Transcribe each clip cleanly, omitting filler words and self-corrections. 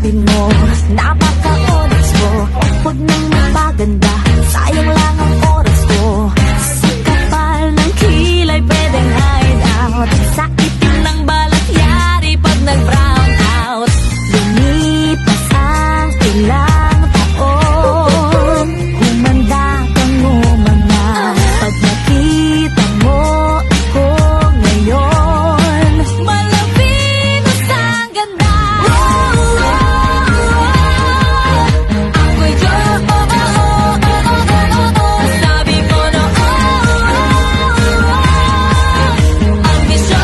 sabi mo, napaka-honest ko. Huwag nang magpaganda, sayang lang ang oras ko. Sa kapal ng kilay pwedeng hide out, sa itim ng balat yari pag nag-brown out. Lumipas ang ilang taon, humanda kang umanga. Pag nakita mo ako ngayon, malapinos ang ganda. Ako'y Diyos, sabi ko no, ang bisyo,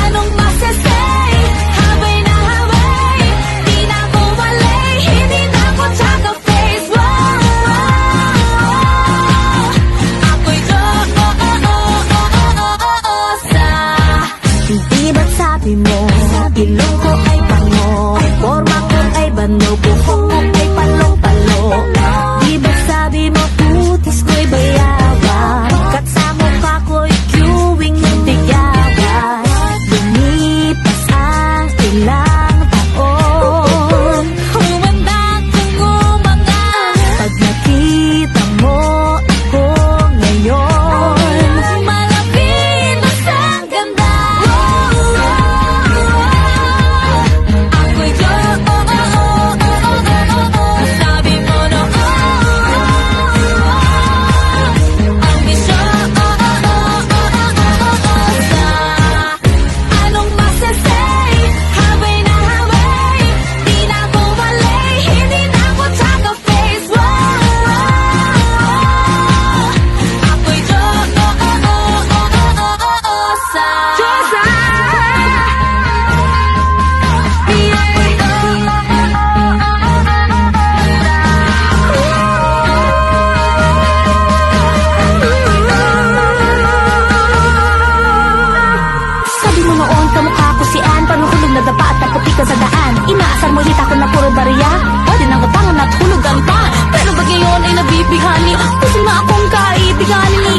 anong masasay? Habay na habay, di na ako walay, hindi na ako tsaka face. Ako'y Diyosa. Hindi ba't sabi mo, ilong ko ay pango, forma ko ay bano, buko ko ay palong-palo. Di ba't sabi mo, putis ko'y bayawan, kat sa mukha ko'y queuing ng tiyawan. Lumipas ang ilang taon, humanda kang umanga. Pag nakita mo ako ngayon, malapinos ang ganda. Ako'y Diyos, sabi mo no, ang bisyo, anong masasay? Habay na habay, di na ako walay, hindi na ako tsaka face. Ako'y Diyosa. Sabi mo noon, kamukha ko si Ann, panuhulog na dapa at naputi ka sa daan. Inaasar mo hita ko na puro bariya, pwede nang utangan at hulugan pa. Pero pag ngayon ay nabibighani, gusto na akong kaibiganin.